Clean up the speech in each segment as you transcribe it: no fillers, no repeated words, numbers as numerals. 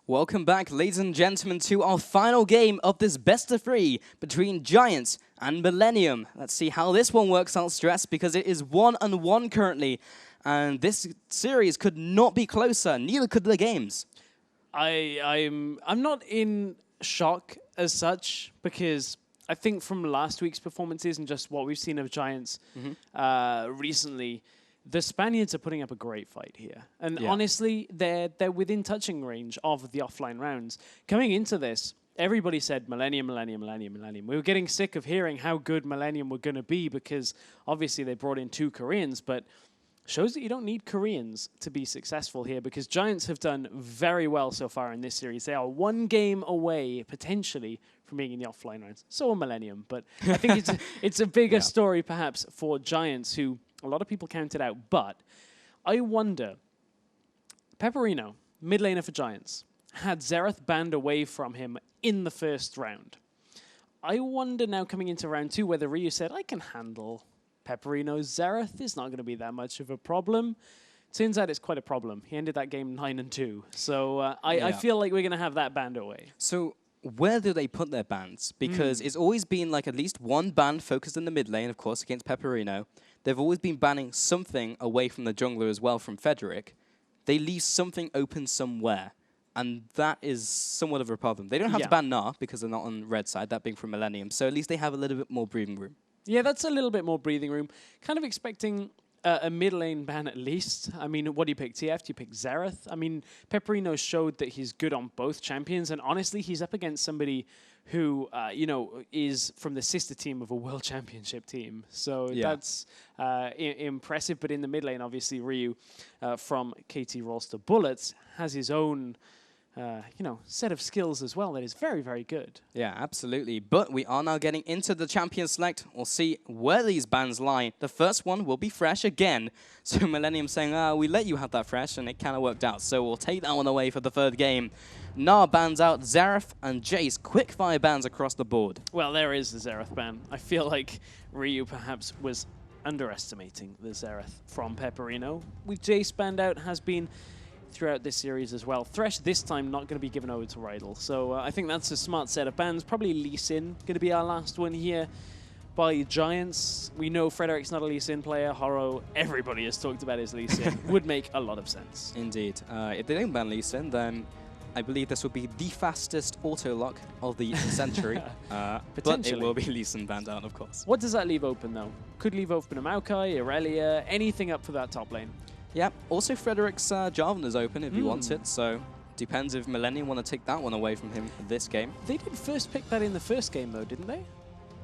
Welcome back, ladies and gentlemen, to our final game of this best of three between Giants and Millenium. Let's see how this one works out, Stress, because it is 1-1 currently, and this series could not be closer. Neither could the games. I'm not in shock as such, because I think from last week's performances and just what we've seen of Giants recently, the Spaniards are putting up a great fight here. And honestly, they're within touching range of the offline rounds. Coming into this, everybody said Millenium, Millenium, Millenium, Millenium. We were getting sick of hearing how good Millenium were going to be because obviously they brought in 2 Koreans, but shows that you don't need Koreans to be successful here because Giants have done very well so far in this series. They are 1 game away, potentially, from being in the offline rounds. So are Millenium, but I think it's a bigger story perhaps for Giants, who a lot of people counted out. But I wonder, Pepperino, mid laner for Giants, had Xerath banned away from him in the first round. I wonder now coming into round 2 whether Ryu said, I can handle Pepperino's Xerath. It's not going to be that much of a problem. Turns out it's quite a problem. He ended that game 9-2. So I feel like we're going to have that banned away. So where do they put their bans? Because it's always been like at least one ban focused in the mid lane, of course, against Pepperino. They've always been banning something away from the jungler as well from Frederick. They leave something open somewhere. And that is somewhat of a problem. They don't have to ban Gnar because they're not on red side, that being from Millenium. So at least they have a little bit more breathing room. Yeah, that's a little bit more breathing room. Kind of expecting a mid lane ban at least. I mean, what do you pick? TF? Do you pick Xerath? I mean, Pepperino showed that he's good on both champions, and honestly, he's up against somebody who, is from the sister team of a world championship team. So that's impressive. But in the mid lane, obviously, Ryu from KT Rolster Bullets has his own set of skills as well that is very, very good. Yeah, absolutely. But we are now getting into the champion select. We'll see where these bans lie. The first one will be Fresh again. So Millenium saying, we let you have that Fresh, and it kind of worked out. So we'll take that one away for the third game. Gnar bans out Xerath and Jace. Quick fire bans across the board. Well, there is the Xerath ban. I feel like Ryu perhaps was underestimating the Xerath from Pepperino. With Jace banned out has been throughout this series as well. Thresh this time not going to be given over to Rydell. So I think that's a smart set of bans. Probably Lee Sin going to be our last one here by Giants. We know Frederick's not a Lee Sin player. Horo, everybody has talked about his Lee Sin. Would make a lot of sense. Indeed. If they don't ban Lee Sin, then I believe this will be the fastest auto-lock of the century. But it will be Lee Sin banned out, of course. What does that leave open, though? Could leave open a Maokai, Irelia, anything up for that top lane. Yeah, also Frederick's Jarvan is open if he wants it, so depends if Millenium want to take that one away from him this game. They did first pick that in the first game, though, didn't they?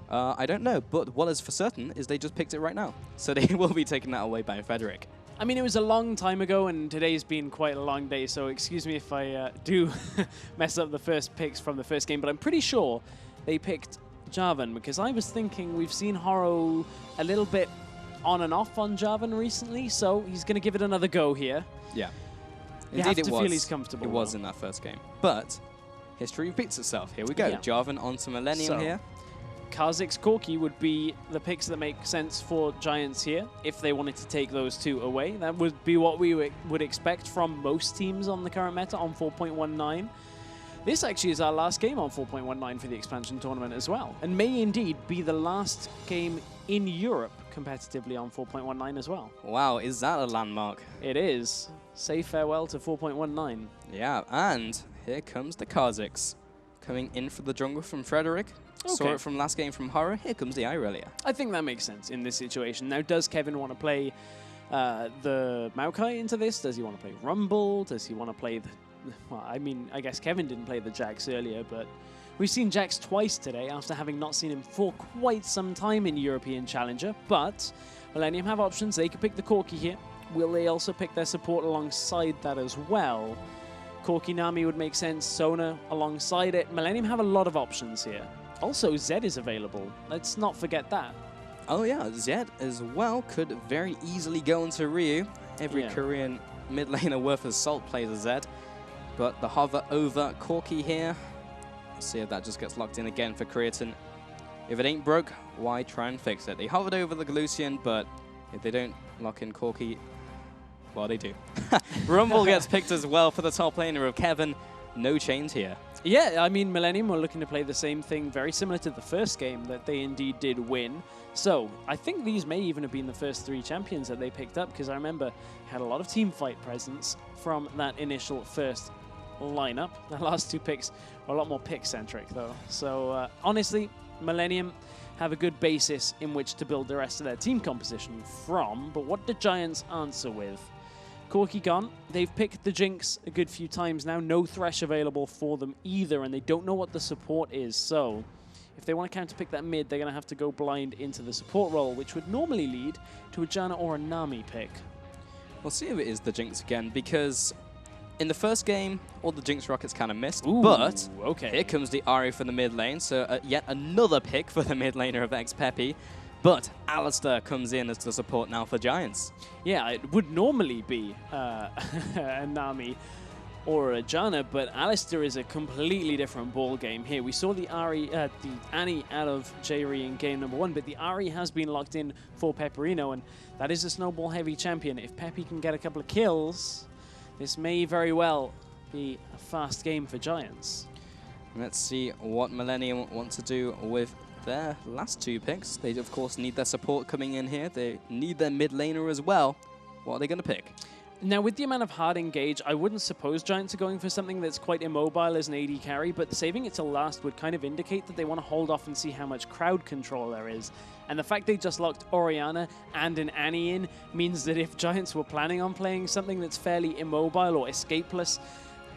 I don't know, but what is for certain is they just picked it right now. So they will be taking that away by Frederick. I mean, it was a long time ago, and today's been quite a long day, so excuse me if I do mess up the first picks from the first game, but I'm pretty sure they picked Jarvan, because I was thinking we've seen Horo a little bit on and off on Jarvan recently, so he's going to give it another go here. Yeah. Indeed, it was. Feel he's comfortable. It was in that first game. But history repeats itself. Here we go. Jarvan onto Millenium here. Kha'Zix, Corki would be the picks that make sense for Giants here if they wanted to take those 2 away. That would be what we would expect from most teams on the current meta on 4.19. This actually is our last game on 4.19 for the expansion tournament as well, and may indeed be the last game in Europe competitively on 4.19 as well. Wow, is that a landmark? It is. Say farewell to 4.19. Yeah, and here comes the Kha'Zix. Coming in for the jungle from Frederick. Okay. Saw it from last game from Horror. Here comes the Irelia. I think that makes sense in this situation. Now, does Kevin want to play the Maokai into this? Does he want to play Rumble? Does he want to play the... Well, I mean, I guess Kevin didn't play the Jax earlier, but we've seen Jax twice today after having not seen him for quite some time in European Challenger. But Millenium have options. They could pick the Corki here. Will they also pick their support alongside that as well? Corki Nami would make sense. Sona alongside it. Millenium have a lot of options here. Also, Zed is available. Let's not forget that. Oh yeah, Zed as well could very easily go into Ryu. Every Korean mid laner worth of salt plays a Zed. But the hover over Corki here. Let's see if that just gets locked in again for Creatine. If it ain't broke, why try and fix it? They hovered over the Lucian, but if they don't lock in Corki, well, they do. Rumble gets picked as well for the top laner of Kevin. no change here. Yeah, I mean, Millenium were looking to play the same thing, very similar to the first game that they indeed did win. So I think these may even have been the first 3 champions that they picked up, because I remember had a lot of team fight presence from that initial first lineup. The last 2 picks are a lot more pick-centric, though. So honestly, Millenium have a good basis in which to build the rest of their team composition from. But what do Giants answer with? Corki gone. They've picked the Jinx a good few times now. No Thresh available for them either, and they don't know what the support is. So if they want to counter-pick that mid, they're going to have to go blind into the support role, which would normally lead to a Janna or a Nami pick. We'll see if it is the Jinx again, because in the first game, all the Jinx rockets kind of missed. Ooh, but okay. Here comes the Ahri for the mid lane, so yet another pick for the mid laner of Xpeppy. But Alistair comes in as the support now for Giants. Yeah, it would normally be a Nami or a Janna, but Alistair is a completely different ball game here. We saw the Annie out of Jayri in game number 1, but the Ahri has been locked in for Pepperino, and that is a snowball-heavy champion. If Peppy can get a couple of kills, this may very well be a fast game for Giants. Let's see what Millenium want to do with their last 2 picks. They, of course, need their support coming in here. They need their mid laner as well. What are they going to pick? Now, with the amount of hard engage, I wouldn't suppose Giants are going for something that's quite immobile as an AD carry, but saving it till last would kind of indicate that they want to hold off and see how much crowd control there is. And the fact they just locked Orianna and an Annie in means that if Giants were planning on playing something that's fairly immobile or escapeless,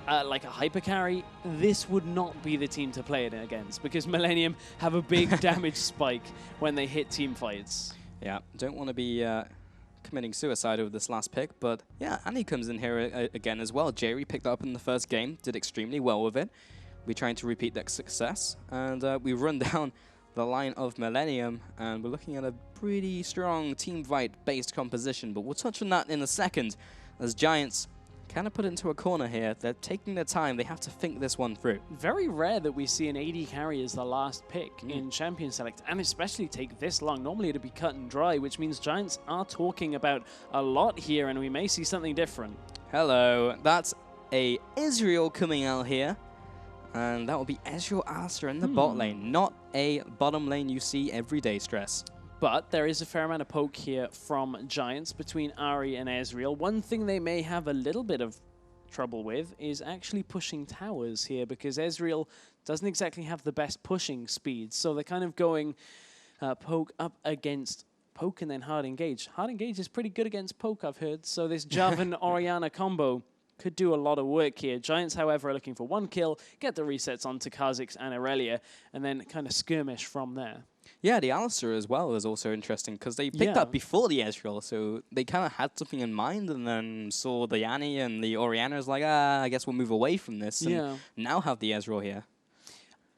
like a hyper carry, this would not be the team to play it against, because Millenium have a big damage spike when they hit team fights. Yeah, don't want to be committing suicide over this last pick, but yeah, Annie comes in here again as well. Jayri picked up in the first game, did extremely well with it. We're trying to repeat that success, and we run down the line of Millenium, and we're looking at a pretty strong team fight-based composition, but we'll touch on that in a second, as Giants kind of put into a corner here. They're taking their time. They have to think this one through. Very rare that we see an AD carry as the last pick in Champion Select, and especially take this long. Normally it'd be cut and dry, which means Giants are talking about a lot here, and we may see something different. Hello, that's a Israel coming out here, and that will be Ezreal Alistair in the bot lane, not a bottom lane you see every day, Stress. But there is a fair amount of poke here from Giants between Ahri and Ezreal. One thing they may have a little bit of trouble with is actually pushing towers here, because Ezreal doesn't exactly have the best pushing speed. So they're kind of going poke up against poke and then hard engage. Hard engage is pretty good against poke, I've heard. So this Jarvan-Orianna combo could do a lot of work here. Giants, however, are looking for 1 kill, get the resets onto Kha'Zix and Aurelia, and then kind of skirmish from there. Yeah, the Alistair as well is also interesting, because they picked up before the Ezreal, so they kind of had something in mind, and then saw the Annie and the Orianna as like, I guess we'll move away from this, and now have the Ezreal here.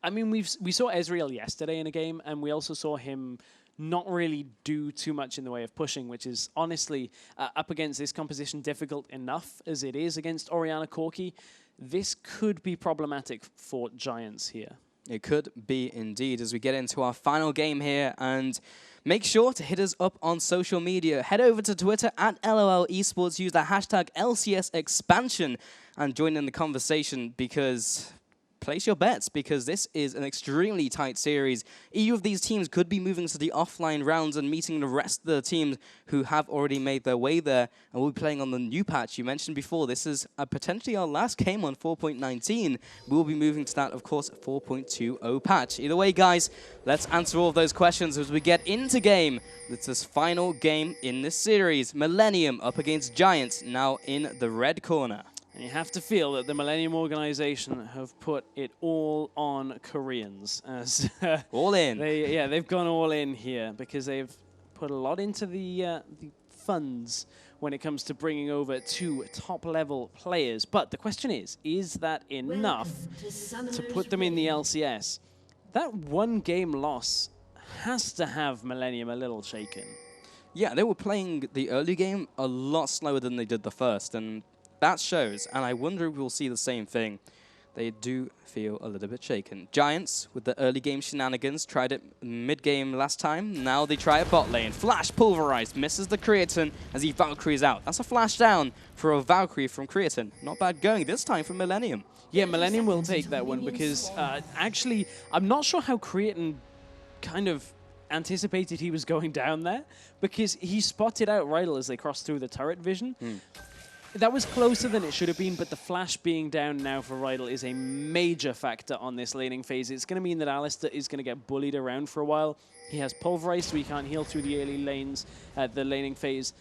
I mean, we saw Ezreal yesterday in a game, and we also saw him not really do too much in the way of pushing, which is honestly up against this composition difficult enough as it is against Orianna Corki. This could be problematic for Giants here. It could be indeed, as we get into our final game here. And make sure to hit us up on social media. Head over to Twitter at LOL Esports. Use the hashtag LCS expansion and join in the conversation, because place your bets, because this is an extremely tight series. EU of these teams could be moving to the offline rounds and meeting the rest of the teams who have already made their way there, and we'll be playing on the new patch you mentioned before. This is potentially our last game on 4.19. We'll be moving to that, of course, 4.20 patch. Either way, guys, let's answer all of those questions as we get into game. It's this final game in this series. Millenium up against Giants, now in the red corner. And you have to feel that the Millenium organization have put it all on Koreans. As all in. They've gone all in here, because they've put a lot into the funds when it comes to bringing over 2 top-level players. But the question is that enough to put them in the LCS? That 1-game loss has to have Millenium a little shaken. Yeah, they were playing the early game a lot slower than they did the first, and that shows, and I wonder if we'll see the same thing. they do feel a little bit shaken. Giants, with the early game shenanigans, tried it mid-game last time. Now they try it bot lane. Flash pulverized, misses the Creatine as he Valkyries out. That's a flash down for a Valkyrie from Creatine. Not bad going this time for Millenium. Yeah, Millenium will take that one because actually, I'm not sure how Creatine kind of anticipated he was going down there because he spotted out Rydell as they crossed through the turret vision. That was closer than it should have been, but the flash being down now for Rydell is a major factor on this laning phase. It's going to mean that Alistar is going to get bullied around for a while. He has Pulverized, so he can't heal through the early lanes at the laning phase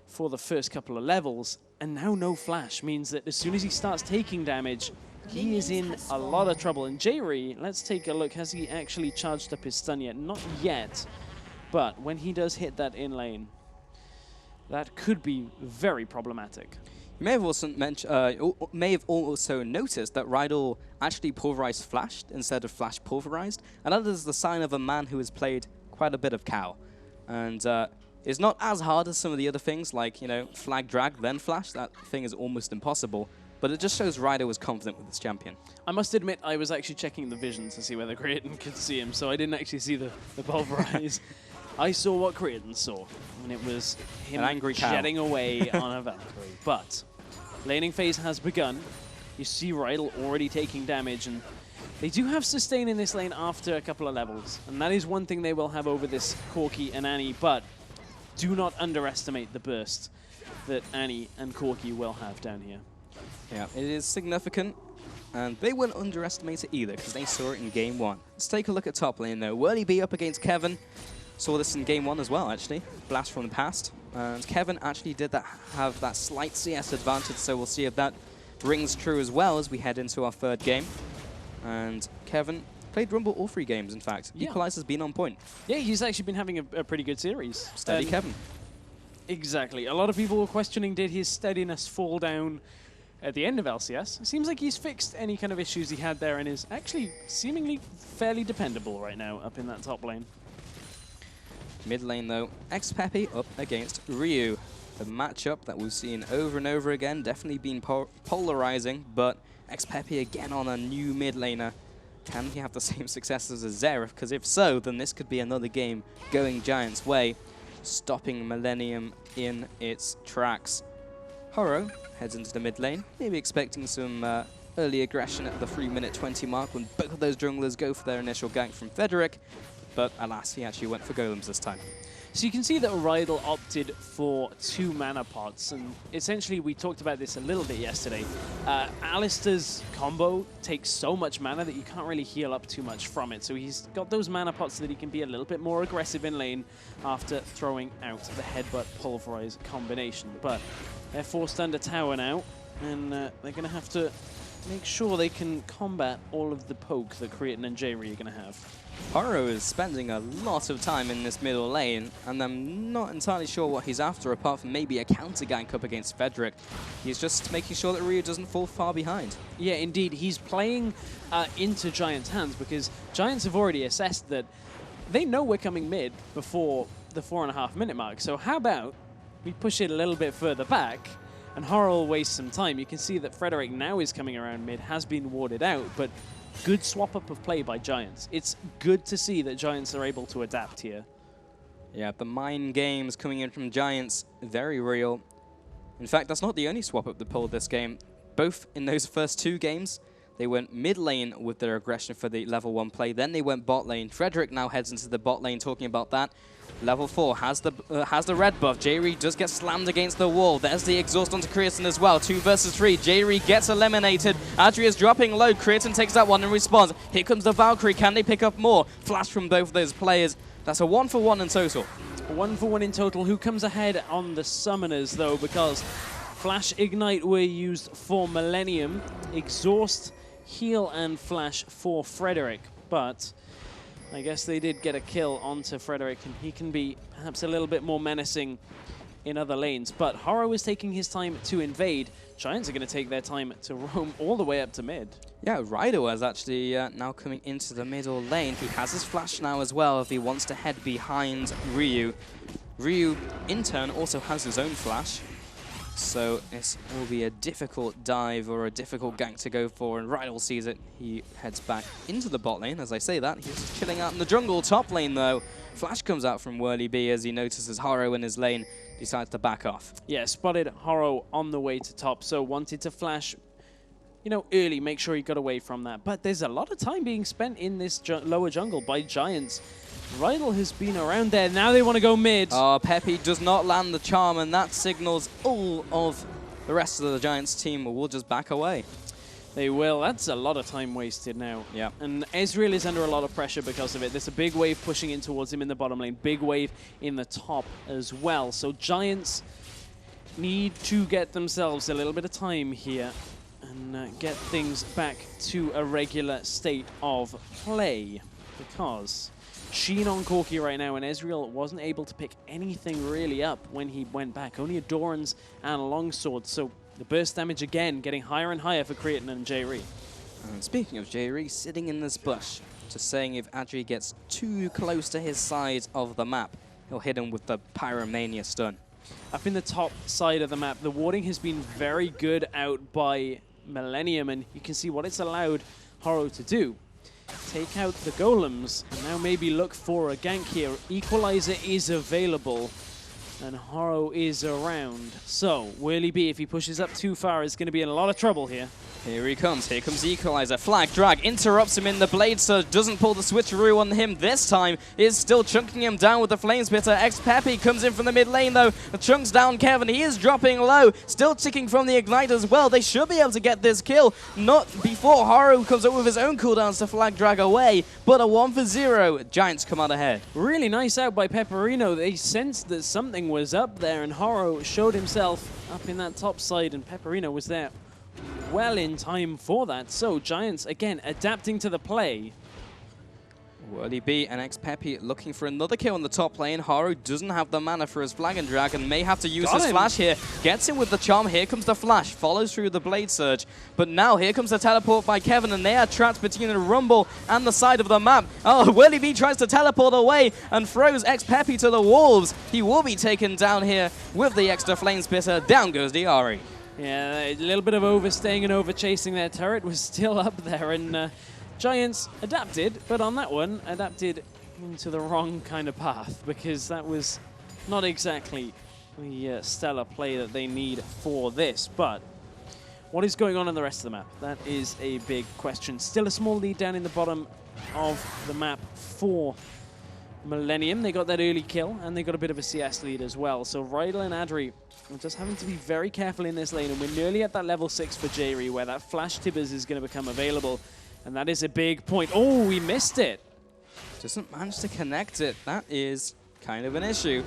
for the first couple of levels. And now no flash means that as soon as he starts taking damage, he is in a lot of trouble. And Jayri, let's take a look. Has he actually charged up his stun yet? Not yet. But when he does hit that in lane, that could be very problematic. You may have also noticed that Rydell actually pulverized flashed instead of flash pulverized, and that is the sign of a man who has played quite a bit of cow, and it's not as hard as some of the other things like flag drag then flash. That thing is almost impossible, but it just shows Rydell was confident with this champion. I must admit I was actually checking the vision to see whether Creatine could see him, so I didn't actually see the pulverize. I saw what Creatine saw, and it was him jetting away on a Valkyrie. But laning phase has begun. You see Rydell already taking damage, and they do have sustain in this lane after a couple of levels, and that is one thing they will have over this Corki and Annie, but do not underestimate the burst that Annie and Corki will have down here. Yeah, it is significant, and they wouldn't underestimate it either, because they saw it in Game 1. Let's take a look at top lane, though. Whirly B up against Kevin. Saw this in Game 1 as well, actually. Blast from the past. And Kevin actually did have that slight CS advantage, so we'll see if that rings true as well as we head into our third game. And Kevin played Rumble all 3 games, in fact. Yeah. Equalizer's been on point. Yeah, he's actually been having a pretty good series. Steady Kevin. Exactly. A lot of people were questioning, did his steadiness fall down at the end of LCS? It seems like he's fixed any kind of issues he had there and is actually seemingly fairly dependable right now up in that top lane. Mid lane, though, Xpeppy up against Ryu. The matchup that we've seen over and over again, definitely been polarizing, but Xpeppy again on a new mid laner. Can he have the same successes as Xerath? Because if so, then this could be another game going Giants' way, stopping Millenium in its tracks. Horo heads into the mid lane, maybe expecting some early aggression at the 3-minute 20 mark when both of those junglers go for their initial gank from Frederick. But alas, he actually went for golems this time. So you can see that Rydell opted for 2 mana pots, and essentially we talked about this a little bit yesterday. Alistar's combo takes so much mana that you can't really heal up too much from it, so he's got those mana pots so that he can be a little bit more aggressive in lane after throwing out the headbutt pulverize combination. But they're forced under tower now, and they're going to have to make sure they can combat all of the poke that Creatine and Jayri are going to have. Horo is spending a lot of time in this middle lane, and I'm not entirely sure what he's after, apart from maybe a counter gank up against Frederick. He's just making sure that Ryu doesn't fall far behind. Yeah, indeed. He's playing into Giants' hands, because Giants have already assessed that they know we're coming mid before the 4.5-minute mark. So how about we push it a little bit further back, and Horo will waste some time. You can see that Frederick now is coming around mid, has been warded out, but good swap-up of play by Giants. It's good to see that Giants are able to adapt here. Yeah, the mind games coming in from Giants, very real. In fact, that's not the only swap-up that pulled this game. Both in those first 2 games, they went mid lane with their aggression for the level 1 play. Then they went bot lane. Frederick now heads into the bot lane talking about that. Level 4 has the red buff. Jayri does get slammed against the wall. There's the exhaust onto Creatine as well. 2 versus 3. Jayri gets eliminated. Adria's dropping low. Creatine takes that one and responds. Here comes the Valkyrie. Can they pick up more? Flash from both of those players. That's a 1-for-1 in total. 1-for-1 in total. Who comes ahead on the summoners, though? Because Flash Ignite were used for Millenium. Exhaust, heal, and Flash for Frederick. But I guess they did get a kill onto Frederick, and he can be perhaps a little bit more menacing in other lanes. But Horo is taking his time to invade. Giants are going to take their time to roam all the way up to mid. Yeah, Rydell is actually now coming into the middle lane. He has his flash now as well if he wants to head behind Ryu. Ryu, in turn, also has his own flash. So this will be a difficult dive or a difficult gank to go for, and Rydell sees it. He heads back into the bot lane. As I say that, he's just chilling out in the jungle. Top lane, though. Flash comes out from Whirly as he notices Haro in his lane, decides to back off. Yeah, spotted Haro on the way to top, so wanted to flash, you know, early, make sure he got away from that. But there's a lot of time being spent in this lower jungle by Giants. Rydell has been around there. Now they want to go mid. Oh, Peppy does not land the charm, and that signals all of the rest of the Giants team will just back away. They will. That's a lot of time wasted now. Yeah. And Ezreal is under a lot of pressure because of it. There's a big wave pushing in towards him in the bottom lane. Big wave in the top as well. So Giants need to get themselves a little bit of time here and get things back to a regular state of play, because Sheen on Corki right now, and Ezreal wasn't able to pick anything really up when he went back. Only a Doran's and a Longsword. So the burst damage again getting higher and higher for Cretin and J-Ree. And speaking of J-Ree, sitting in this bush, just saying if Adri gets too close to his side of the map, he'll hit him with the Pyromania stun. Up in the top side of the map, the warding has been very good out by Millenium, and you can see what it's allowed Haro to do. Take out the golems, and now maybe look for a gank here. Equalizer is available, and Haro is around. So, Whirly, if he pushes up too far, is going to be in a lot of trouble here. Here he comes. Here comes Equalizer. Flag drag interrupts him in the blade surge. Doesn't pull the switcheroo on him this time. Is still chunking him down with the flame spitter. X-Peppy comes in from the mid lane though. Chunks down Kevin. He is dropping low. Still ticking from the ignite as well. They should be able to get this kill. Not before Haru comes up with his own cooldowns to flag drag away. But a 1-for-0. Giants come out ahead. Really nice out by Pepperino. They sensed that something was up there, and Haru showed himself up in that top side, and Pepperino was there well in time for that. So Giants, again, adapting to the play. Whirly and X-Peppy looking for another kill on the top lane. Haru doesn't have the mana for his flag and drag and may have to use his flash here. Gets him with the charm. Here comes the flash. Follows through the blade surge. But now here comes the teleport by Kevin, and they are trapped between the rumble and the side of the map. Oh, Whirly tries to teleport away and throws X-Peppy to the wolves. He will be taken down here with the extra flame spitter. Down goes the Ahri. Yeah, a little bit of overstaying and over-chasing. Their turret was still up there, and Giants adapted, but on that one, adapted into the wrong kind of path, because that was not exactly the stellar play that they need for this. But what is going on in the rest of the map? That is a big question. Still a small lead down in the bottom of the map for Millenium. They got that early kill, and they got a bit of a CS lead as well. So Rydell and Adri are just having to be very careful in this lane, and we're nearly at that level 6 for J-Ree, where that flash Tibbers is going to become available, and that is a big point. Oh, we missed it. Doesn't manage to connect it. That is kind of an issue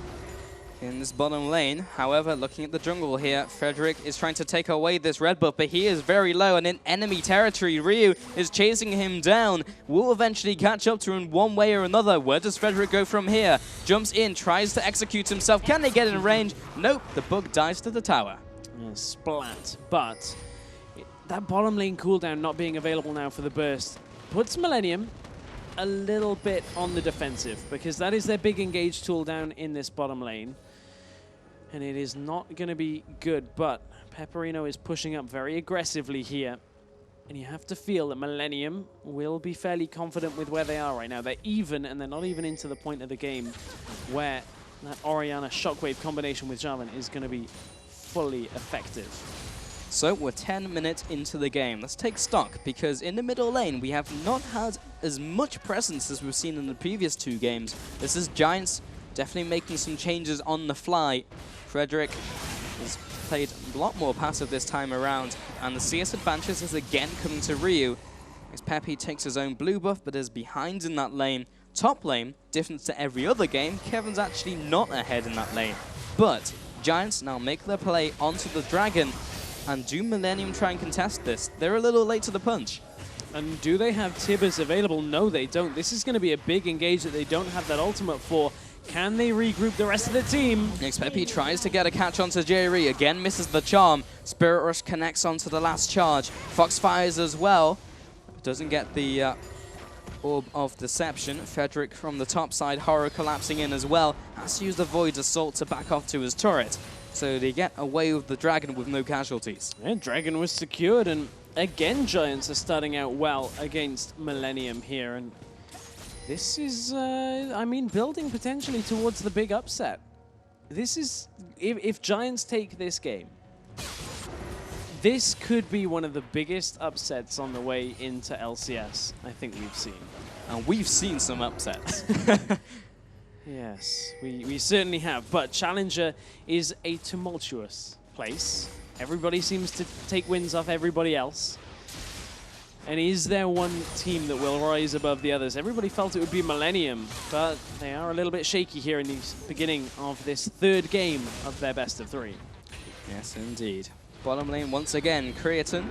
in this bottom lane. However, looking at the jungle here, Frederick is trying to take away this red buff, but he is very low and in enemy territory. Ryu is chasing him down. Will eventually catch up to him one way or another. Where does Frederick go from here? Jumps in, tries to execute himself. Can they get in range? Nope, the bug dies to the tower. Yeah, splat, but that bottom lane cooldown not being available now for the burst puts Millenium a little bit on the defensive, because that is their big engage tool down in this bottom lane. And it is not going to be good, but Pepperino is pushing up very aggressively here. And you have to feel that Millenium will be fairly confident with where they are right now. They're even, and they're not even into the point of the game where that Orianna Shockwave combination with Jarvan is going to be fully effective. So we're 10 minutes into the game. Let's take stock, because in the middle lane, we have not had as much presence as we've seen in the previous 2 games. This is Giants definitely making some changes on the fly. Frederick has played a lot more passive this time around, and the CS advantage is again coming to Ryu. As Peppy takes his own blue buff, but is behind in that lane. Top lane, different to every other game, Kevin's actually not ahead in that lane. But Giants now make their play onto the dragon, and do Millenium try and contest this? They're a little late to the punch. And do they have Tibbers available? No, they don't. This is going to be a big engage that they don't have that ultimate for. Can they regroup the rest of the team? Peppy tries to get a catch onto J-Ree. Again, misses the charm. Spirit Rush connects onto the last charge. Foxfires as well. Doesn't get the Orb of Deception. Frederick from the top side. Horror collapsing in as well. Has to use the Void Assault to back off to his turret. So they get away with the Dragon with no casualties. Yeah, Dragon was secured, and again, Giants are starting out well against Millenium here, and this is, I mean, building potentially towards the big upset. This is, if Giants take this game, this could be one of the biggest upsets on the way into LCS I think we've seen. And we've seen some upsets. Yes, we certainly have. But Challenger is a tumultuous place. Everybody seems to take wins off everybody else. And is there one team that will rise above the others? Everybody felt it would be Millenium, but they are a little bit shaky here in the beginning of this third game of their best of 3. Yes, indeed. Bottom lane once again, Creatine,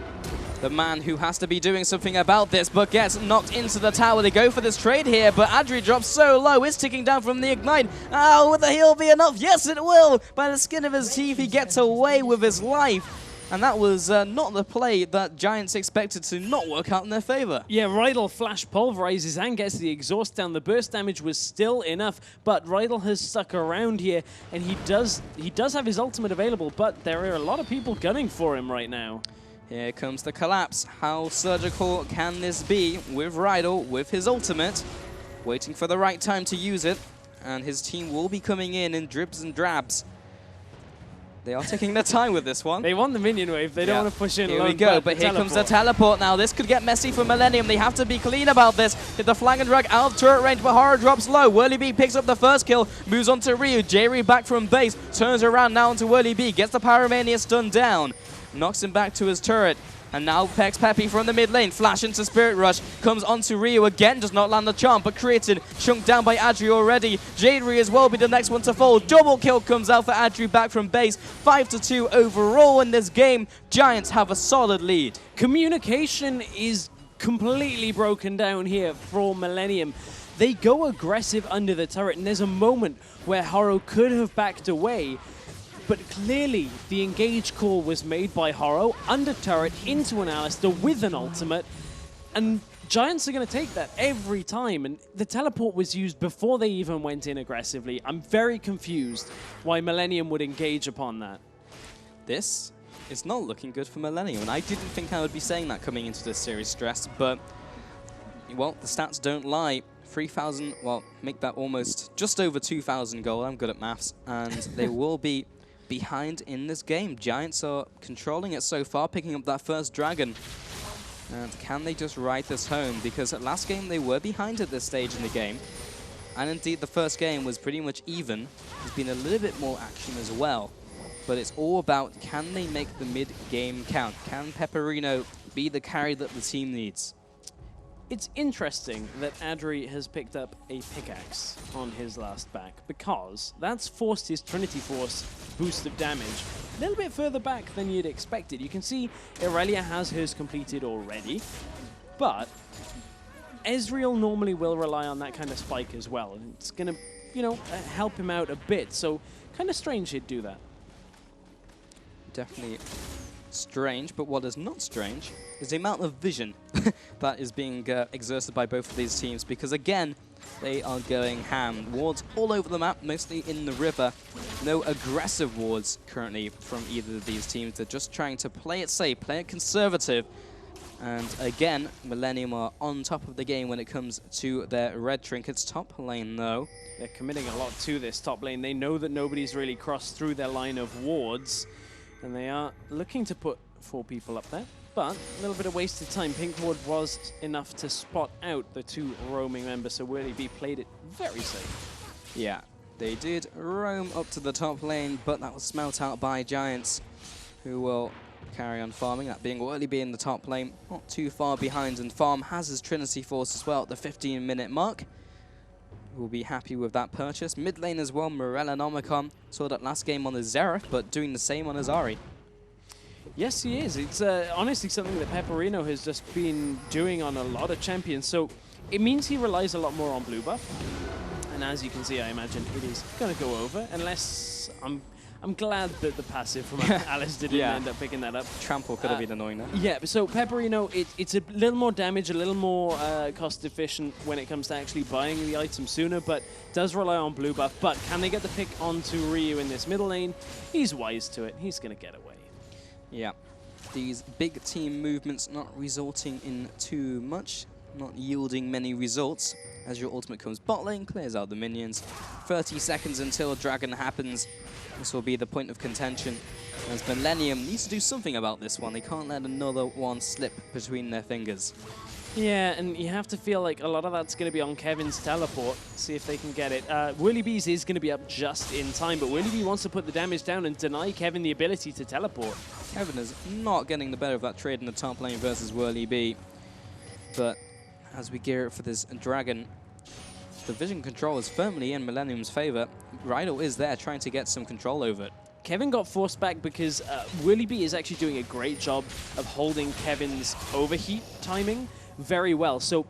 the man who has to be doing something about this, but gets knocked into the tower. They go for this trade here, but Adri drops so low, is ticking down from the Ignite. Oh, will the heal be enough? Yes, it will! By the skin of his teeth, he gets away with his life. And that was not the play that Giants expected to not work out in their favor. Yeah, Rydell flash pulverizes and gets the exhaust down. The burst damage was still enough, but Rydell has stuck around here, and he does have his ultimate available, but there are a lot of people gunning for him right now. Here comes the collapse. How surgical can this be with Rydell, with his ultimate, waiting for the right time to use it, and his team will be coming in dribs and drabs. They are taking their time with this one. They want the minion wave. They don't want to push in. Here we go, but here comes the teleport now. This could get messy for Millenium. They have to be clean about this. Hit the flank and drag out of turret range, but Horror drops low. Whirly picks up the first kill, moves on to Ryu. J-Ryu back from base, turns around now into Whirly, gets the Pyromania stun down, knocks him back to his turret. And now Pex Peppy from the mid lane, flash into Spirit Rush, comes onto Ryu again, does not land the charm, but Creatine chunked down by Adri already. J-Ryu as well be the next one to fall. Double kill comes out for Adri back from base. 5-2 overall in this game. Giants have a solid lead. Communication is completely broken down here for Millenium. They go aggressive under the turret, and there's a moment where Horo could have backed away, but clearly the engage call was made by Horo under turret into an Alistar with an ultimate, and Giants are going to take that every time, and the teleport was used before they even went in aggressively. I'm very confused why Millenium would engage upon that. This is not looking good for Millenium, and I didn't think I would be saying that coming into this series, Stress, but, well, the stats don't lie. 3,000, well, make that almost just over 2,000 gold. I'm good at maths, and they will be behind in this game. Giants are controlling it so far, picking up that first dragon. And can they just ride this home? Because at last game they were behind at this stage in the game. And indeed the first game was pretty much even. There's been a little bit more action as well. But it's all about, can they make the mid-game count? Can Pepperino be the carry that the team needs? It's interesting that Adri has picked up a pickaxe on his last back, because that's forced his Trinity Force boost of damage a little bit further back than you'd expected. You can see Irelia has hers completed already, but Ezreal normally will rely on that kind of spike as well, and it's going to, you know, help him out a bit, so kind of strange he'd do that. Definitely strange, but what is not strange is the amount of vision that is being exerted by both of these teams, because again, they are going ham. Wards all over the map, mostly in the river. No aggressive wards currently from either of these teams. They're just trying to play it safe, play it conservative. And again, Millenium are on top of the game when it comes to their red trinkets. Top lane, though. They're committing a lot to this top lane. They know that nobody's really crossed through their line of wards, and they are looking to put 4 people up there. But a little bit of wasted time. Pink Ward was enough to spot out the 2 roaming members, so Whirly B played it very safe. Yeah, they did roam up to the top lane, but that was smelt out by Giants, who will carry on farming, that being Whirly B in the top lane, not too far behind, and Farm has his Trinity Force as well at the 15-minute mark. We'll be happy with that purchase. Mid lane as well, Morellonomicon saw that last game on the Xerath, but doing the same on his Ahri. Yes, he is. It's honestly something that Pepperino has just been doing on a lot of champions, so it means he relies a lot more on blue buff. And as you can see, I imagine it is going to go over, unless I'm glad that the passive from Alice didn't end up picking that up. Trample could have been annoying there. Yeah, so Pepperino, it's a little more damage, a little more cost efficient when it comes to actually buying the item sooner, but does rely on blue buff. But can they get the pick onto Ryu in this middle lane? He's wise to it. He's going to get away. Yeah. These big team movements not resulting in too much, not yielding many results. As your ultimate comes bot lane, clears out the minions. 30 seconds until Dragon happens. This will be the point of contention. As Millenium needs to do something about this one. They can't let another one slip between their fingers. Yeah, and you have to feel like a lot of that's going to be on Kevin's teleport. See if they can get it. Whirly Bees is going to be up just in time, but Whirly Bee wants to put the damage down and deny Kevin the ability to teleport. Kevin is not getting the better of that trade in the top lane versus Whirly Bee. But as we gear up for this Dragon, the vision control is firmly in Millenium's favor. Rydell is there trying to get some control over it. Kevin got forced back because Whirly Bee is actually doing a great job of holding Kevin's overheat timing very well. So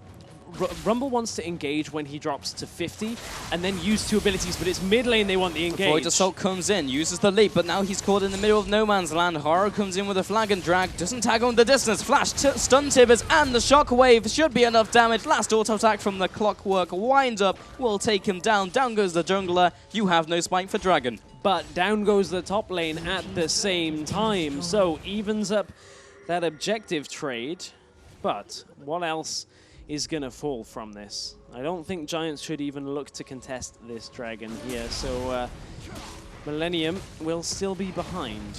Rumble wants to engage when he drops to 50 and then use two abilities, but it's mid lane they want the engage. Void Assault comes in, uses the leap, but now he's caught in the middle of no man's land. Horror comes in with a flag and drag, doesn't tag on the distance. Flash, stun Tibbers, and the shockwave should be enough damage. Last auto attack from the Clockwork wind up will take him down. Down goes the jungler. You have no spike for Dragon. But down goes the top lane at the same time, so evens up that objective trade. But what else is going to fall from this? I don't think Giants should even look to contest this Dragon here, so Millenium will still be behind.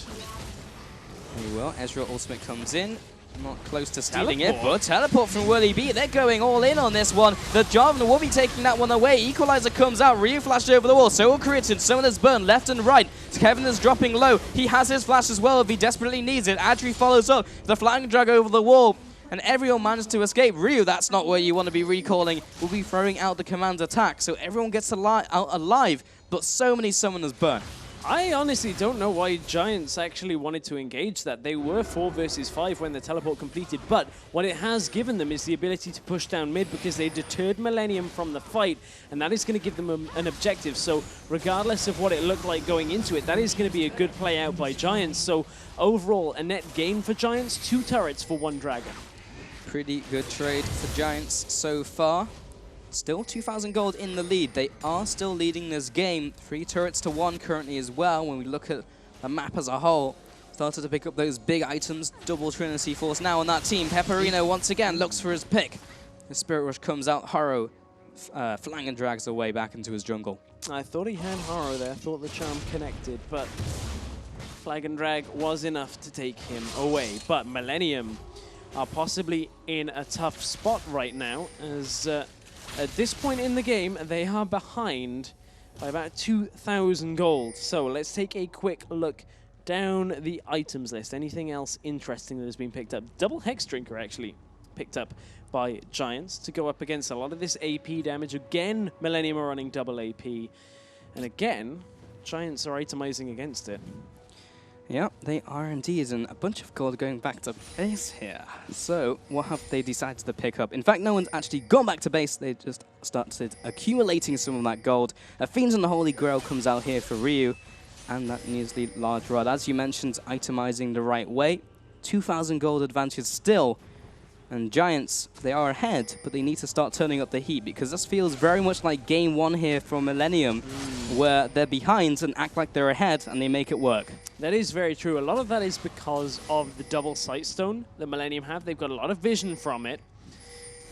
Very well, Ezreal ultimate comes in. Not close to stealing it, but teleport from Whirly Bee. They're going all in on this one. The Jarvan will be taking that one away. Equalizer comes out. Ryu flashed over the wall. So will Created. Summoner's burn left and right. Kevin is dropping low. He has his flash as well if he desperately needs it. Adri follows up. The flying drag over the wall. And everyone managed to escape. Ryu, that's not where you want to be recalling. Will be throwing out the command attack. So everyone gets out alive. But so many Summoners burn. I honestly don't know why Giants actually wanted to engage that. They were 4 versus 5 when the teleport completed, but what it has given them is the ability to push down mid because they deterred Millenium from the fight, and that is going to give them an objective. So regardless of what it looked like going into it, that is going to be a good play out by Giants. So overall, a net gain for Giants, 2 turrets for 1 Dragon. Pretty good trade for Giants so far. Still 2,000 gold in the lead. They are still leading this game. 3 turrets to 1 currently as well. When we look at the map as a whole, started to pick up those big items. Double Trinity Force now on that team. Pepperino once again looks for his pick. The Spirit Rush comes out. Horror flang and drags away back into his jungle. I thought he had Horror there. Thought the charm connected, but flag and drag was enough to take him away. But Millenium are possibly in a tough spot right now as at this point in the game, they are behind by about 2,000 gold. So let's take a quick look down the items list. Anything else interesting that has been picked up? Double Hex Drinker actually picked up by Giants to go up against a lot of this AP damage. Again, Millenium are running double AP. And again, Giants are itemizing against it. Yeah, they are indeed, and a bunch of gold going back to base here. So, what have they decided to pick up? In fact, no one's actually gone back to base. They just started accumulating some of that gold. A Fiends and the Holy Grail comes out here for Ryu, and that needs the large rod. As you mentioned, itemizing the right way. 2,000 gold advantage still. And Giants, they are ahead, but they need to start turning up the heat because this feels very much like game 1 here for Millenium, where they're behind and act like they're ahead and they make it work. That is very true. A lot of that is because of the double Sightstone that Millenium have. They've got a lot of vision from it,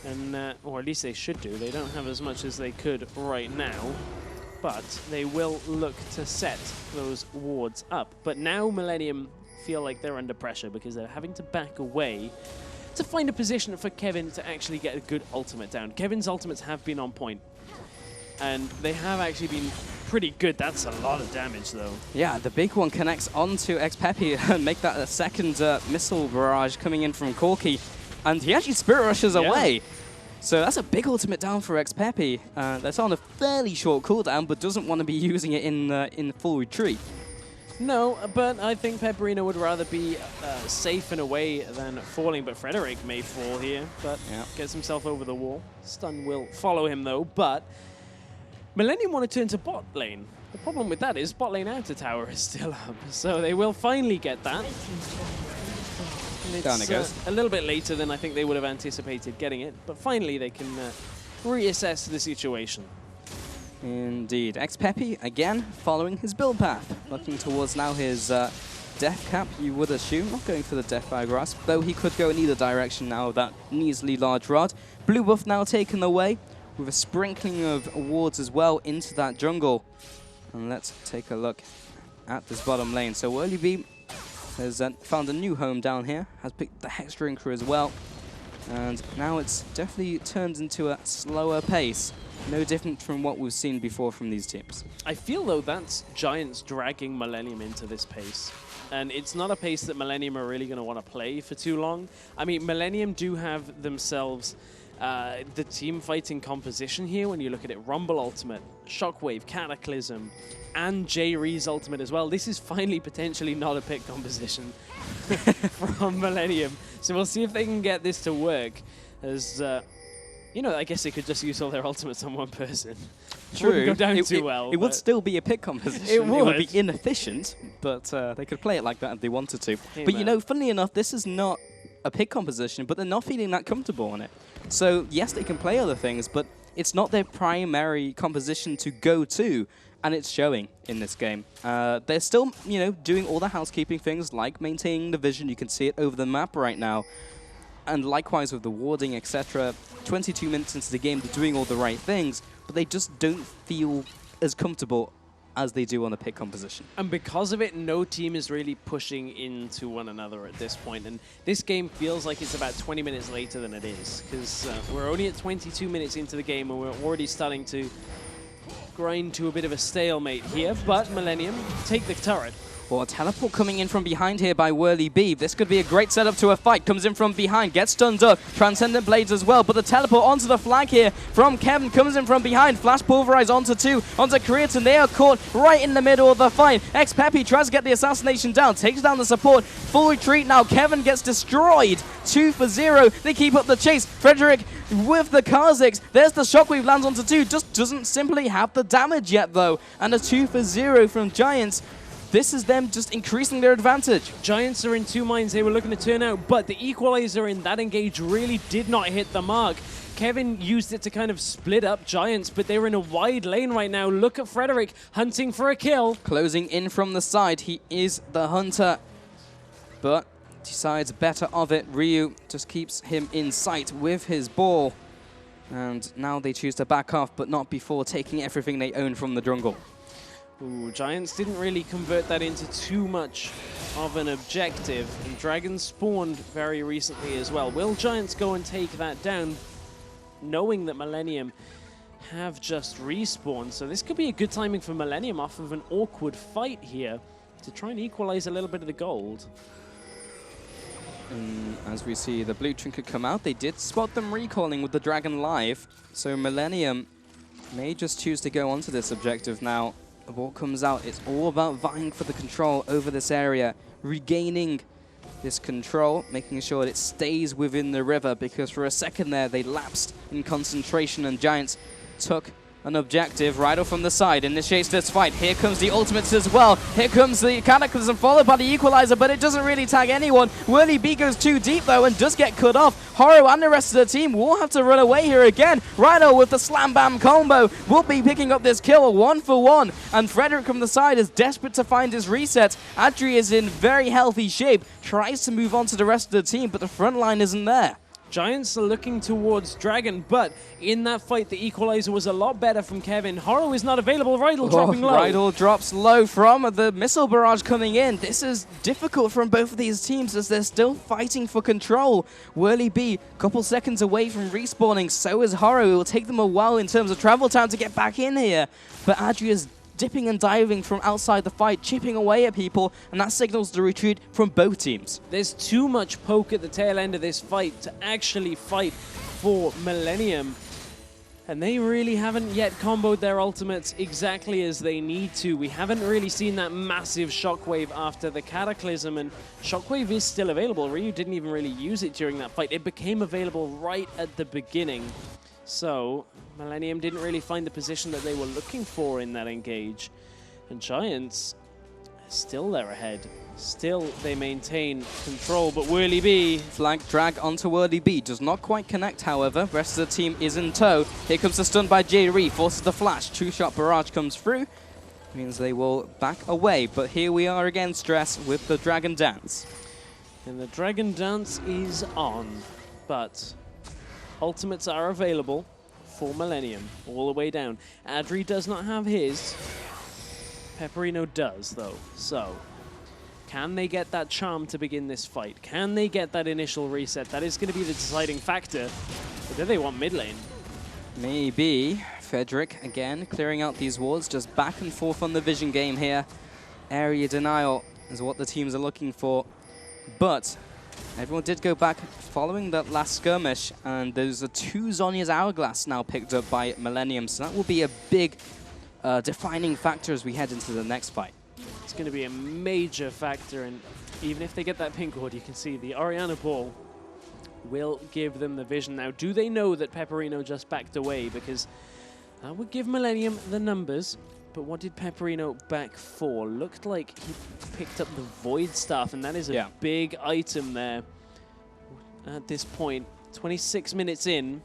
and or at least they should do. They don't have as much as they could right now, but they will look to set those wards up. But now Millenium feel like they're under pressure because they're having to back away to find a position for Kevin to actually get a good ultimate down. Kevin's ultimates have been on point, and they have actually been pretty good. That's a lot of damage, though. Yeah, the big one connects onto XPeppy and make that a second missile barrage coming in from Corki, and he actually Spirit Rushes away. So that's a big ultimate down for XPeppy. That's on a fairly short cooldown, but doesn't want to be using it in full retreat. No, but I think Pepperino would rather be safe and away than falling, but Frederick may fall here, but gets himself over the wall. Stun will follow him, though, but Millenium want to turn to bot lane. The problem with that is bot lane outer tower is still up, so they will finally get that. And Down it goes. A little bit later than I think they would have anticipated getting it, but finally they can reassess the situation. Indeed. xPeppy, again, following his build path. Looking towards now his death cap, you would assume. Not going for the death by grasp, though he could go in either direction now with that measly large rod. Blue buff now taken away, with a sprinkling of wards as well into that jungle. And let's take a look at this bottom lane. So Whirly B has found a new home down here, has picked the Hex Drinker as well. And now it's definitely turned into a slower pace. No different from what we've seen before from these teams. I feel, though, that's Giants dragging Millenium into this pace. And it's not a pace that Millenium are really going to want to play for too long. I mean, Millenium do have themselves the team fighting composition here. When you look at it, Rumble Ultimate, Shockwave, Cataclysm, and J-Ree's Ultimate as well. This is finally potentially not a pick composition from Millenium. So we'll see if they can get this to work. As you know, I guess they could just use all their ultimates on one person. True. Wouldn't go down too well. It would still be a pick composition. It would. Be inefficient, but they could play it like that if they wanted to. Hey, but man. you know, funnily enough, this is not a pick composition, but they're not feeling that comfortable on it. So yes, they can play other things, but it's not their primary composition to go to, and it's showing in this game. They're still, you know, doing all the housekeeping things like maintaining the vision. You can see it over the map right now. And likewise with the warding, etc. 22 minutes into the game, they're doing all the right things, but they just don't feel as comfortable as they do on the pick composition. And because of it, no team is really pushing into one another at this point. And this game feels like it's about 20 minutes later than it is, because we're only at 22 minutes into the game and we're already starting to grind to a bit of a stalemate here. But Millenium take the turret. Well, a teleport coming in from behind here by Whirly B. This could be a great setup to a fight. Comes in from behind, gets stunned up. Transcendent Blades as well, but the teleport onto the flag here from Kevin comes in from behind. Flash Pulverize onto two, onto Creaton. They are caught right in the middle of the fight. xPeppy tries to get the assassination down, takes down the support. Full retreat now. Kevin gets destroyed. 2 for 0. They keep up the chase. Frederick with the Kha'Zix. There's the Shockwave, lands onto two. Just doesn't simply have the damage yet, though. And a 2 for 0 from Giants. This is them just increasing their advantage. Giants are in two minds. They were looking to turn out, but the equalizer in that engage really did not hit the mark. Kevin used it to kind of split up Giants, but they were in a wide lane right now. Look at Frederick hunting for a kill. Closing in from the side. He is the hunter, but decides better of it. Ryu just keeps him in sight with his ball. And now they choose to back off, but not before taking everything they own from the jungle. Ooh, Giants didn't really convert that into too much of an objective, and Dragons spawned very recently as well. Will Giants go and take that down, knowing that Millenium have just respawned? So this could be a good timing for Millenium off of an awkward fight here to try and equalize a little bit of the gold. And as we see the blue trinket come out, they did spot them recalling with the Dragon Live, so Millenium may just choose to go onto this objective now. The ball comes out. It's all about vying for the control over this area, regaining this control, making sure that it stays within the river, because for a second there they lapsed in concentration and Giants took an objective right off from the side, initiates this fight. Here comes the ultimates as well. Here comes the Cataclysm followed by the equalizer, but it doesn't really tag anyone. Whirly B goes too deep though and does get cut off. Horo and the rest of the team will have to run away here again. Rhino with the slam bam combo will be picking up this kill 1 for 1. And Frederick from the side is desperate to find his reset. Adri is in very healthy shape, tries to move on to the rest of the team, but the front line isn't there. Giants are looking towards Dragon, but in that fight, the equalizer was a lot better from Kevin. Horo is not available. Rydal dropping low. Rydal drops low from the missile barrage coming in. This is difficult from both of these teams as they're still fighting for control. Whirly B, a couple seconds away from respawning. So is Horo. It will take them a while in terms of travel time to get back in here. But Adria's dipping and diving from outside the fight, chipping away at people, and that signals the retreat from both teams. There's too much poke at the tail end of this fight to actually fight for Millenium. And they really haven't yet comboed their ultimates exactly as they need to. We haven't really seen that massive Shockwave after the Cataclysm, and Shockwave is still available. Ryu didn't even really use it during that fight. It became available right at the beginning. So Millenium didn't really find the position that they were looking for in that engage. And Giants, still they're ahead. Still they maintain control, but Whirly B. Flank drag onto Whirly B. Does not quite connect, however. Rest of the team is in tow. Here comes the stun by J-Ree. Forces the flash. Two-shot barrage comes through. Means they will back away. But here we are again, Stress, with the Dragon Dance. And the Dragon Dance is on. But ultimates are available for Millenium all the way down. Adri does not have his. Pepperino does, though. So, can they get that charm to begin this fight? Can they get that initial reset? That is going to be the deciding factor. But do they want mid lane? Maybe. Frederick, again, clearing out these wards. Just back and forth on the vision game here. Area denial is what the teams are looking for. But everyone did go back following that last skirmish. And there's a 2 Zhonya's Hourglass now picked up by Millenium. So that will be a big defining factor as we head into the next fight. It's going to be a major factor, and even if they get that pink ward, you can see the Orianna ball will give them the vision. Now, do they know that Pepperino just backed away? Because that would give Millenium the numbers, but what did Pepperino back for? Looked like he picked up the Void Staff, and that is a big item there at this point. 26 minutes in.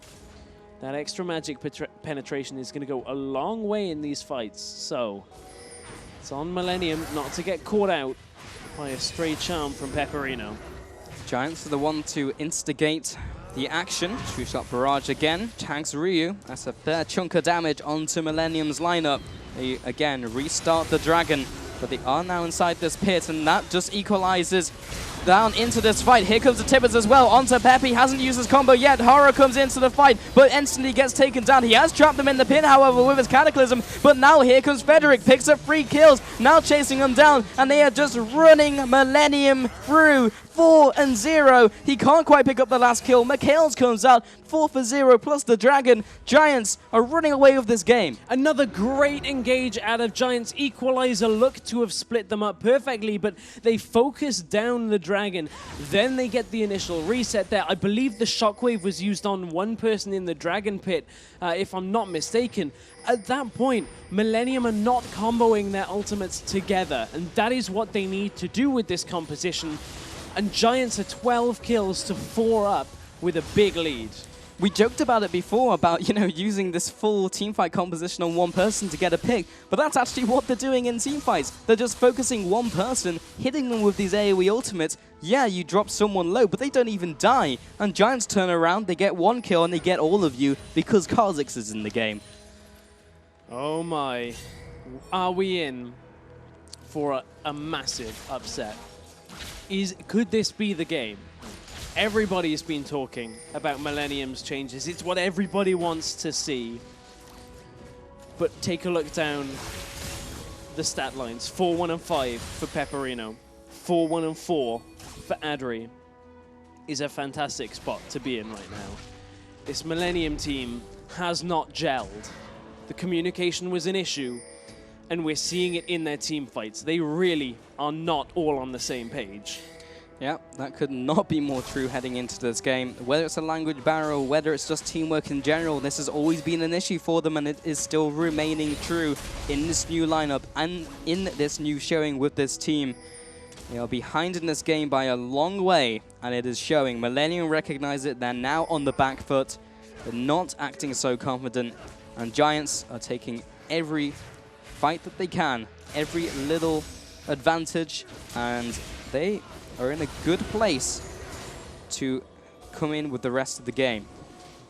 That extra magic penetration is going to go a long way in these fights. So, it's on Millenium not to get caught out by a stray charm from Pepperino. Giants are the one to instigate the action. Two-shot barrage again. Tags Ryu. That's a fair chunk of damage onto Millenium's lineup. They, again, restart the Dragon. But they are now inside this pit, and that just equalizes down into this fight. Here comes the Tibbets as well. Onto Peppy. Hasn't used his combo yet. Horror comes into the fight, but instantly gets taken down. He has trapped them in the pin, however, with his Cataclysm. But now here comes Frederick. Picks up 3 kills. Now chasing them down, and they are just running Millenium through. 4-0. He can't quite pick up the last kill. McHale's comes out 4-0 plus the Dragon. Giants are running away with this game. Another great engage out of Giants. Equalizer looked to have split them up perfectly, but they focus down the Dragon. Then they get the initial reset there. I believe the Shockwave was used on one person in the Dragon pit, if I'm not mistaken. At that point, Millenium are not comboing their ultimates together, and that is what they need to do with this composition. And Giants are 12 kills to 4 up with a big lead. We joked about it before, about, using this full teamfight composition on one person to get a pick, but that's actually what they're doing in teamfights. They're just focusing one person, hitting them with these AoE ultimates. Yeah, you drop someone low, but they don't even die. And Giants turn around, they get 1 kill, and they get all of you because Kha'Zix is in the game. Oh my. Are we in for a massive upset? Could this be the game? Everybody's been talking about Millenium's changes. It's what everybody wants to see. But take a look down the stat lines. 4-1-5 for Pepperino. 4-1-4 for Adri. Is a fantastic spot to be in right now. This Millenium team has not gelled. The communication was an issue, and we're seeing it in their team fights. They really are not all on the same page. Yeah, that could not be more true heading into this game. Whether it's a language barrier, whether it's just teamwork in general, this has always been an issue for them, and it is still remaining true in this new lineup and in this new showing with this team. They are behind in this game by a long way, and it is showing. Millenium recognize it. They're now on the back foot. They're not acting so confident, and Giants are taking every fight that they can, every little advantage, and they are in a good place to come in with the rest of the game.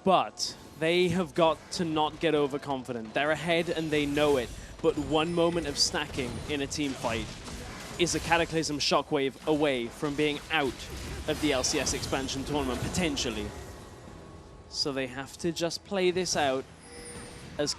But they have got to not get overconfident. They're ahead and they know it, but one moment of stacking in a team fight is a Cataclysm Shockwave away from being out of the LCS expansion tournament, potentially. So they have to just play this out as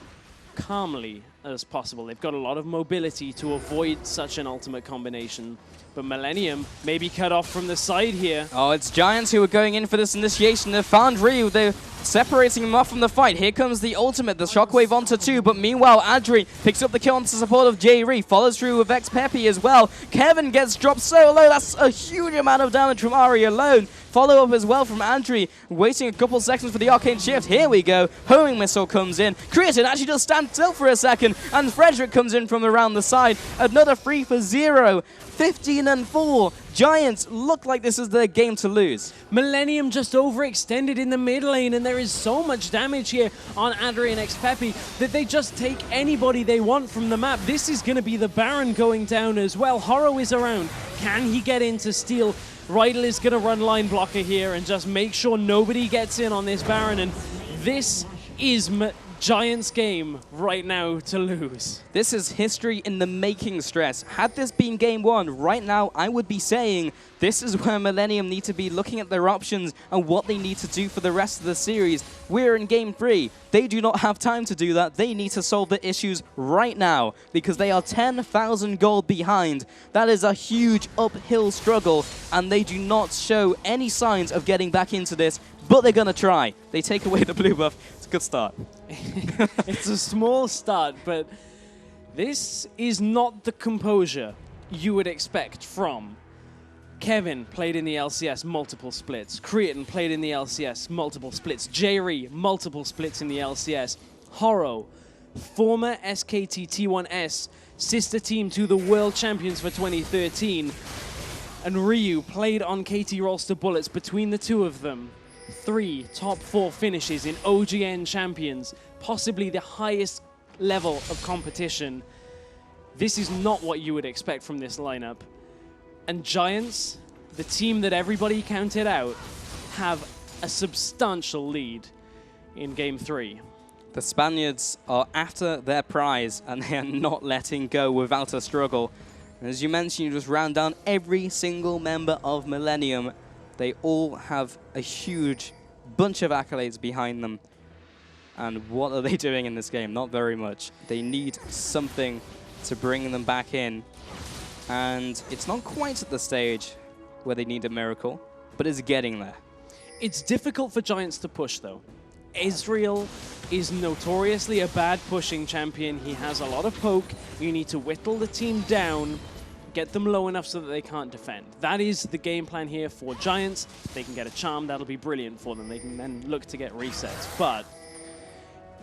calmly as possible. They've got a lot of mobility to avoid such an ultimate combination. But Millenium may be cut off from the side here. Oh, it's Giants who are going in for this initiation. They've found Ryu. They're separating him off from the fight. Here comes the ultimate, the shockwave onto 2, but meanwhile, Adri picks up the kill onto support of J-Ree, follows through with X-Peppy as well. Kevin gets dropped so low, that's a huge amount of damage from Ari alone. Follow up as well from Andri, waiting a couple seconds for the arcane shift. Here we go, homing missile comes in. Creatine actually does stand still for a second, and Frederick comes in from around the side. Another 3 for 0, 15 and 4. Giants look like this is their game to lose. Millenium just overextended in the mid lane, and there is so much damage here on Adri and X-Peppy that they just take anybody they want from the map. This is going to be the Baron going down as well. Horo is around. Can he get in to steal? Rydell is going to run line blocker here and just make sure nobody gets in on this Baron, and this is Giants' game right now to lose. This is history in the making, Stress. Had this been game 1, right now I would be saying this is where Millenium need to be looking at their options and what they need to do for the rest of the series. We're in game 3. They do not have time to do that. They need to solve the issues right now because they are 10,000 gold behind. That is a huge uphill struggle, and they do not show any signs of getting back into this, but they're going to try. They take away the blue buff. It's a good start. It's a small start, but this is not the composure you would expect from Kevin. Played in the LCS, multiple splits. Creatine played in the LCS, multiple splits. J-Ree, multiple splits in the LCS. Horo, former SKT T1S, sister team to the world champions for 2013. And Ryu played on KT Rolster Bullets. Between the two of them, 3 top 4 finishes in OGN champions, possibly the highest level of competition. This is not what you would expect from this lineup. And Giants, the team that everybody counted out, have a substantial lead in game 3. The Spaniards are after their prize, and they are not letting go without a struggle. And as you mentioned, you just round down every single member of Millenium. They all have a huge bunch of accolades behind them. And what are they doing in this game? Not very much. They need something to bring them back in. And it's not quite at the stage where they need a miracle, but it's getting there. It's difficult for Giants to push, though. Ezreal is notoriously a bad pushing champion. He has a lot of poke. You need to whittle the team down, get them low enough so that they can't defend. That is the game plan here for Giants. If they can get a charm, that'll be brilliant for them. They can then look to get resets. But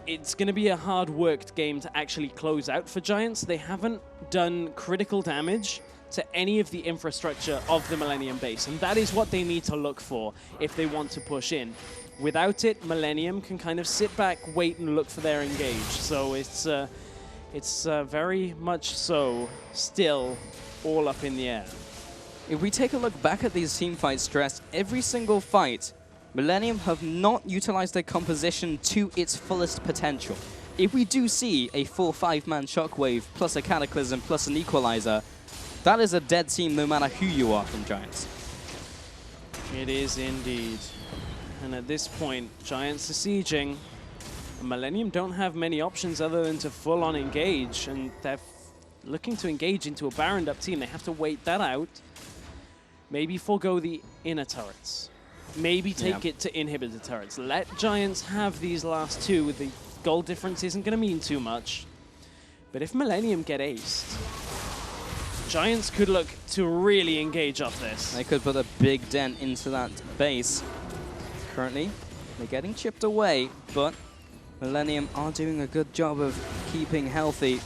it's going to be a hard-worked game to actually close out for Giants. They haven't done critical damage to any of the infrastructure of the Millenium base, and that is what they need to look for if they want to push in. Without it, Millenium can kind of sit back, wait, and look for their engage. So it's very much so still all up in the air. If we take a look back at these team fights, Stress, every single fight, Millenium have not utilized their composition to its fullest potential. If we do see a full 5-man Shockwave, plus a Cataclysm, plus an Equalizer, that is a dead team no matter who you are from Giants. It is indeed. And at this point, Giants are sieging. And Millenium don't have many options other than to full-on engage, and they're looking to engage into a Baron-up team. They have to wait that out. Maybe forego the inner turrets. Maybe take it to inhibit the turrets. Let Giants have these last 2. The gold difference isn't going to mean too much. But if Millenium get aced, Giants could look to really engage off this. They could put a big dent into that base. Currently, they're getting chipped away, but Millenium are doing a good job of keeping healthy.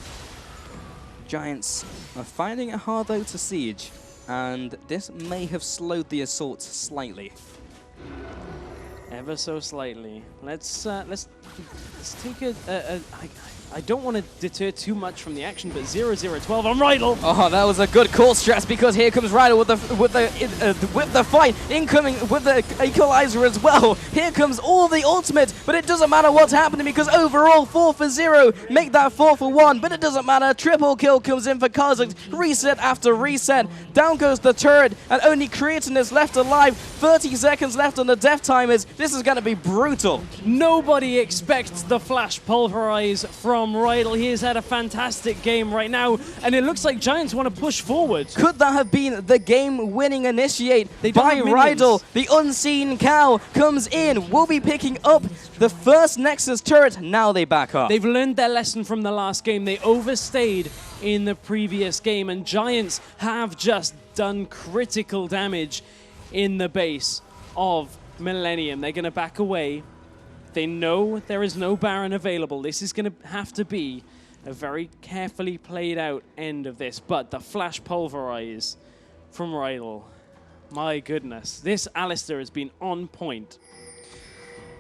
Giants are finding it hard, though, to siege, and this may have slowed the assault slightly. Ever so slightly. Let's take I don't want to deter too much from the action, but 0-0-12 on Rydell. Oh, that was a good call, Stress, because here comes Rydell with the fight, incoming with the Equalizer as well. Here comes all the ultimate, but it doesn't matter what's happening because overall 4 for 0, make that 4 for 1, but it doesn't matter. Triple kill comes in for Kha'Zix, reset after reset. Down goes the turret, and only Creatine is left alive. 30 seconds left on the death timers. This is going to be brutal. Nobody expects the flash pulverize from from Rydell. He has had a fantastic game right now, and it looks like Giants want to push forward. Could that have been the game-winning initiate They don't by have minions. Rydell? The unseen cow comes in, will be picking up the first Nexus turret. Now they back up. They've learned their lesson from the last game. They overstayed in the previous game, and Giants have just done critical damage in the base of Millenium. They're going to back away. They know there is no Baron available. This is going to have to be a very carefully played out end of this. But the flash pulverize from Rydell. My goodness. This Alistair has been on point.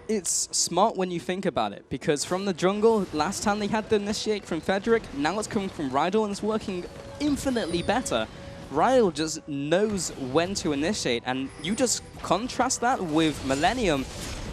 It's smart when you think about it, because from the jungle, last time they had the initiate from Frederick, now it's coming from Rydell, and it's working infinitely better. Rydell just knows when to initiate, and you just contrast that with Millenium.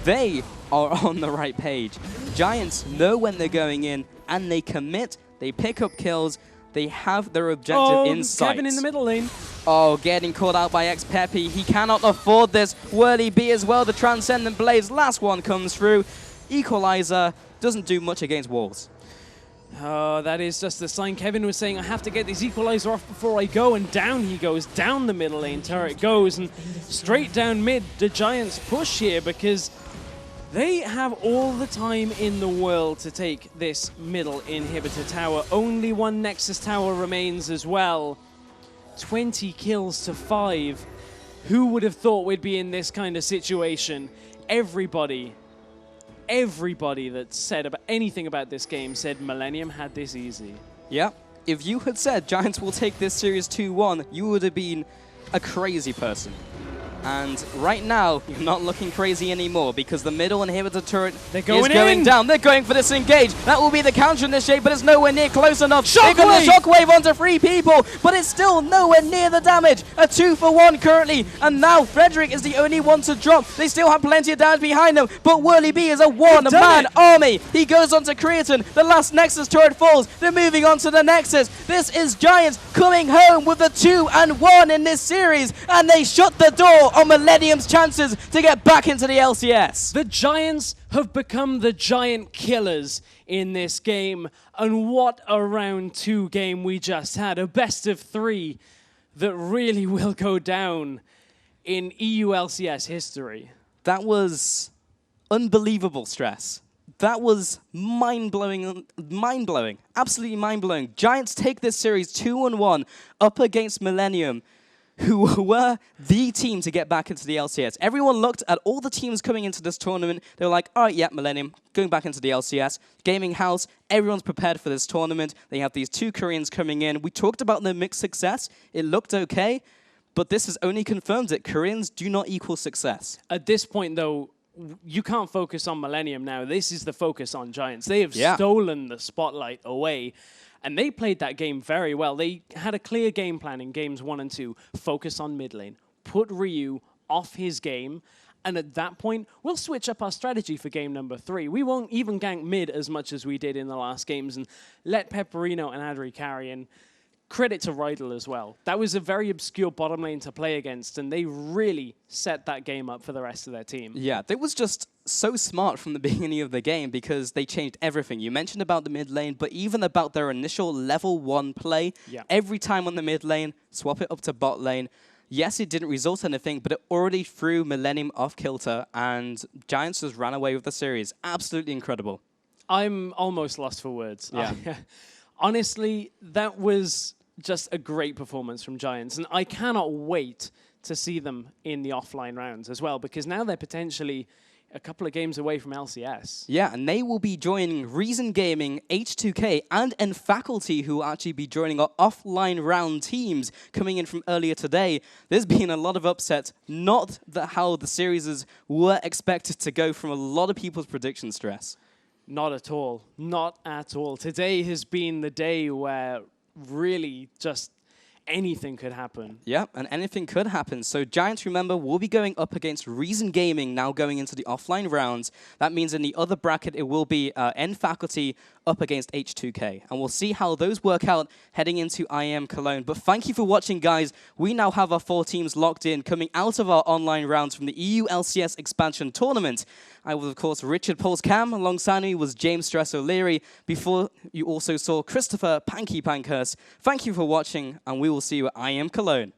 They are on the right page. Giants know when they're going in, and they commit, they pick up kills, they have their objective in sight. Kevin in the middle lane. Oh, getting caught out by X-Peppy. He cannot afford this. Whirly B as well, the Transcendent Blaze. Last one comes through. Equalizer doesn't do much against walls. Oh, that is just the sign. Kevin was saying, I have to get this equalizer off before I go, and down he goes. Down the middle lane turret goes, and straight down mid, the Giants push here because they have all the time in the world to take this middle inhibitor tower. Only one Nexus tower remains as well. 20 kills to 5. Who would have thought we'd be in this kind of situation? Everybody that said about anything about this game said Millenium had this easy. Yeah. If you had said Giants will take this series 2-1, you would have been a crazy person. And right now, you're not looking crazy anymore because the middle inhibitor turret is going down. They're going for this engage. That will be the counter initiate, but it's nowhere near close enough. They got the shockwave onto 3 people, but it's still nowhere near the damage. A 2-for-1 currently, and now Frederick is the only one to drop. They still have plenty of damage behind them, but Whirly B is a one-man army. He goes onto Creatine. The last Nexus turret falls. They're moving on to the Nexus. This is Giants coming home with the 2-1 in this series, and they shut the door on Millenium's chances to get back into the LCS. The Giants have become the giant killers in this game, and what a round 2 game we just had. A best of 3 that really will go down in EU LCS history. That was unbelievable stress. That was mind-blowing, absolutely mind-blowing. Giants take this series 2-1 up against Millenium, who were the team to get back into the LCS. Everyone looked at all the teams coming into this tournament. They were like, all right, yeah, Millenium, going back into the LCS. Gaming House, everyone's prepared for this tournament. They have these 2 Koreans coming in. We talked about their mixed success. It looked okay, but this has only confirmed that Koreans do not equal success. At this point, though, you can't focus on Millenium now. This is the focus on Giants. They have stolen the spotlight away. And they played that game very well. They had a clear game plan in games 1 and 2. Focus on mid lane. Put Ryu off his game. And at that point, we'll switch up our strategy for game number 3. We won't even gank mid as much as we did in the last games. And let Pepperino and Adri carry. And credit to Rydell as well. That was a very obscure bottom lane to play against. And they really set that game up for the rest of their team. Yeah, they was just so smart from the beginning of the game because they changed everything. You mentioned about the mid lane, but even about their initial level 1 play. Yeah. Every time on the mid lane, swap it up to bot lane. Yes, it didn't result in anything, but it already threw Millenium off kilter, and Giants just ran away with the series. Absolutely incredible. I'm almost lost for words. Yeah. Honestly, that was just a great performance from Giants, and I cannot wait to see them in the offline rounds as well, because now they're potentially a couple of games away from LCS. Yeah, and they will be joining Reason Gaming, H2K, and Faculty, who will actually be joining our offline round teams coming in from earlier today. There's been a lot of upsets, not how the series were expected to go from a lot of people's prediction stress. Not at all. Not at all. Today has been the day where really just anything could happen. Yeah, and anything could happen. So Giants, remember, will be going up against Reason Gaming now going into the offline rounds. That means in the other bracket, it will be N Faculty up against H2K. And we'll see how those work out heading into IEM Cologne. But thank you for watching, guys. We now have our 4 teams locked in coming out of our online rounds from the EU LCS expansion tournament. I was, of course, Richard Pauls Cam. Alongside me was James Stress O'Leary. Before, you also saw Christopher Panky Pankhurst. Thank you for watching, and we will see you at IEM Cologne.